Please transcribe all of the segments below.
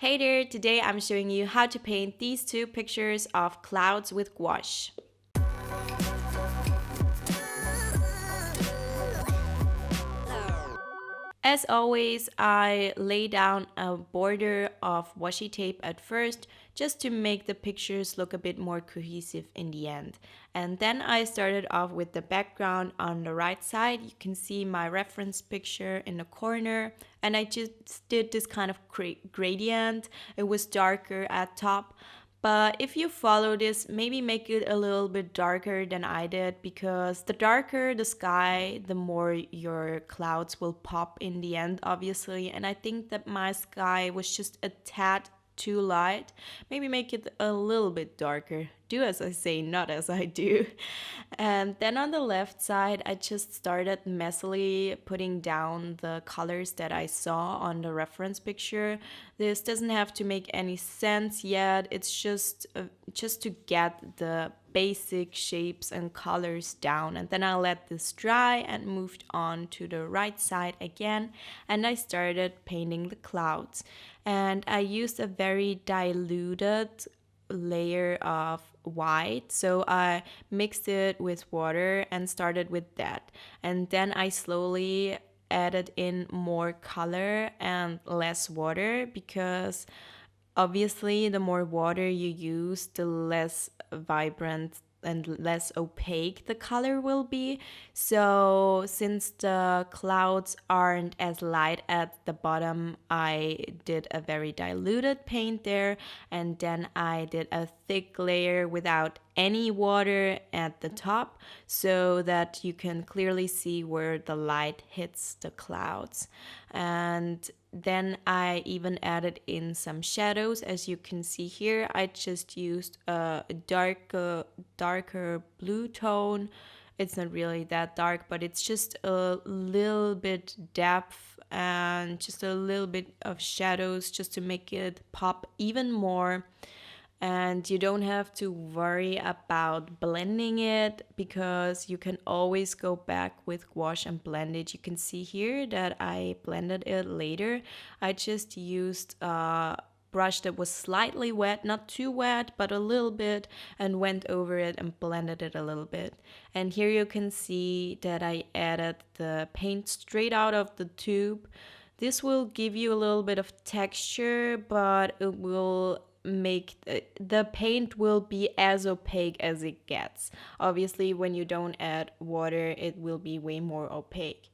Hey there, today I'm showing you how to paint these two pictures of clouds with gouache. As always, I lay down a border of washi tape at first just to make the pictures look a bit more cohesive in the end. And then I started off with the background on the right side. You can see my reference picture in the corner, and I just did this kind of gradient. It was darker at top. But if you follow this, maybe make it a little bit darker than I did, because the darker the sky, the more your clouds will pop in the end, obviously. And I think that my sky was just a tad too light. Maybe make it a little bit darker. Do as I say, not as I do. And then on the left side, I just started messily putting down the colors that I saw on the reference picture. This doesn't have to make any sense yet. It's just to get the basic shapes and colors down, and then I let this dry and moved on to the right side again, and I started painting the clouds. And I used a very diluted layer of white, so I mixed it with water and started with that, and then I slowly added in more color and less water, because obviously the more water you use, the less vibrant and less opaque the color will be. So since the clouds aren't as light at the bottom, I did a very diluted paint there, and then I did a thick layer without any water at the top, so that you can clearly see where the light hits the clouds. And then I even added in some shadows. As you can see here, I just used a darker blue tone. It's not really that dark, but it's just a little bit depth and just a little bit of shadows, just to make it pop even more. And you don't have to worry about blending it, because you can always go back with gouache and blend it. You can see here that I blended it later. I just used a brush that was slightly wet, not too wet, but a little bit, and went over it and blended it a little bit. And here you can see that I added the paint straight out of the tube. This will give you a little bit of texture, but it will make the paint will be as opaque as it gets. Obviously, when you don't add water, it will be way more opaque.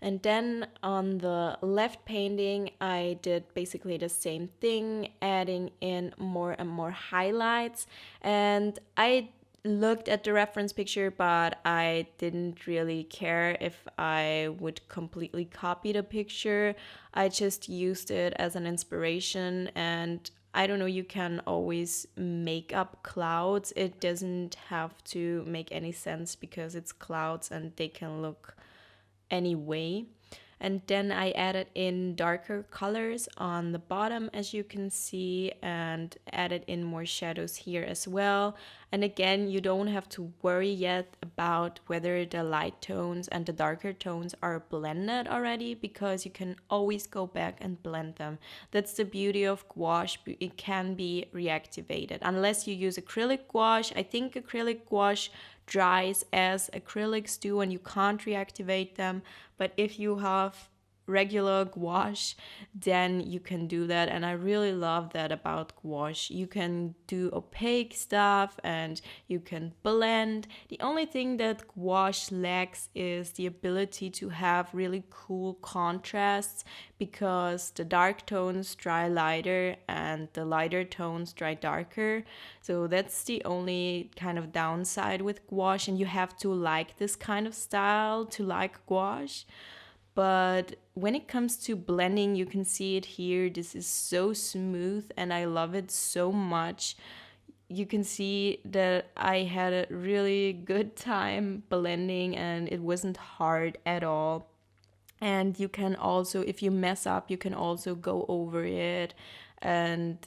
And then on the left painting, I did basically the same thing, adding in more and more highlights. And I looked at the reference picture, but I didn't really care if I would completely copy the picture. I just used it as an inspiration, and I don't know, you can always make up clouds. It doesn't have to make any sense, because it's clouds and they can look any way. And then I added in darker colors on the bottom, as you can see, and added in more shadows here as well. And again, you don't have to worry yet about whether the light tones and the darker tones are blended already, because you can always go back and blend them. That's the beauty of gouache. It can be reactivated unless you use acrylic gouache. I think acrylic gouache dries as acrylics do and you can't reactivate them. But if you have regular gouache, then you can do that. And I really love that about gouache. You can do opaque stuff and you can blend. The only thing that gouache lacks is the ability to have really cool contrasts, because the dark tones dry lighter and the lighter tones dry darker. So that's the only kind of downside with gouache, and you have to like this kind of style to like gouache. But when it comes to blending, you can see it here. This is so smooth and I love it so much. You can see that I had a really good time blending and it wasn't hard at all. And you can also, if you mess up, you can also go over it. And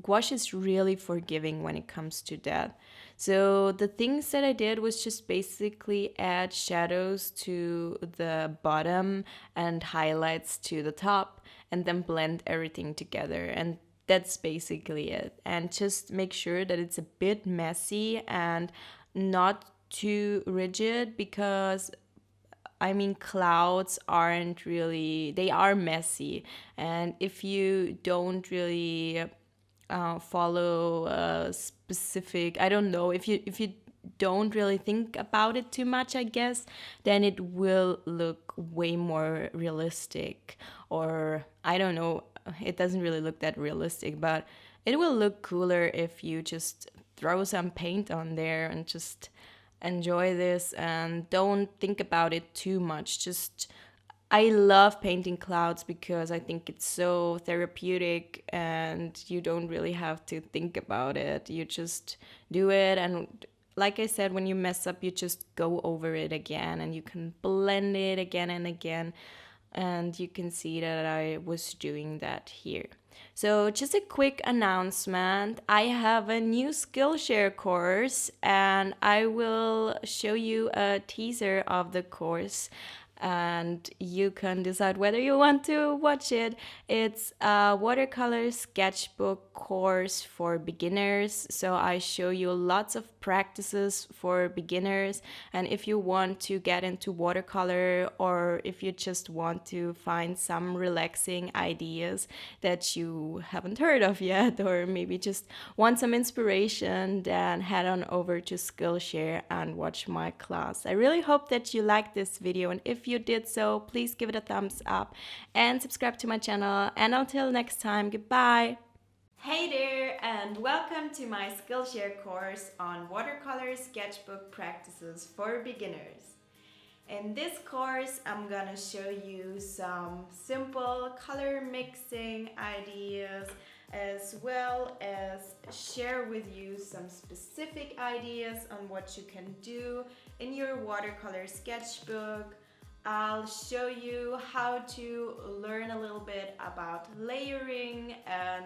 gouache is really forgiving when it comes to that. So the things that I did was just basically add shadows to the bottom and highlights to the top, and then blend everything together. And that's basically it. And just make sure that it's a bit messy and not too rigid, because I mean, clouds aren't really, they are messy. And if you don't really follow a specific, I don't know, if you don't really think about it too much, I guess, then it will look way more realistic. Or I don't know, it doesn't really look that realistic, but it will look cooler if you just throw some paint on there and just enjoy this and don't think about it too much. Just, I love painting clouds because I think it's so therapeutic and you don't really have to think about it. You just do it, and like I said, when you mess up, you just go over it again and you can blend it again and again. And you can see that I was doing that here. So, just a quick announcement, I have a new Skillshare course, and I will show you a teaser of the course and you can decide whether you want to watch it. It's a watercolor sketchbook course for beginners. So I show you lots of practices for beginners. And if you want to get into watercolor, or if you just want to find some relaxing ideas that you haven't heard of yet, or maybe just want some inspiration, then head on over to Skillshare and watch my class. I really hope that you liked this video, and if you did so, please give it a thumbs up and subscribe to my channel. And until next time, goodbye! Hey there, and welcome to my Skillshare course on watercolor sketchbook practices for beginners. In this course, I'm gonna show you some simple color mixing ideas, as well as share with you some specific ideas on what you can do in your watercolor sketchbook. I'll show you how to learn a little bit about layering, and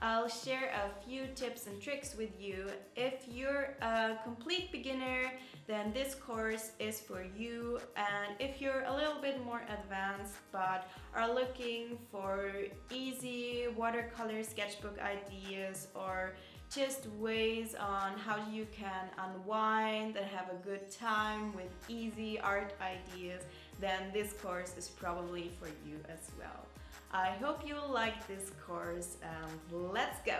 I'll share a few tips and tricks with you. If you're a complete beginner, then this course is for you. And if you're a little bit more advanced but are looking for easy watercolor sketchbook ideas, or just ways on how you can unwind and have a good time with easy art ideas, then this course is probably for you as well. I hope you will like this course, and let's go!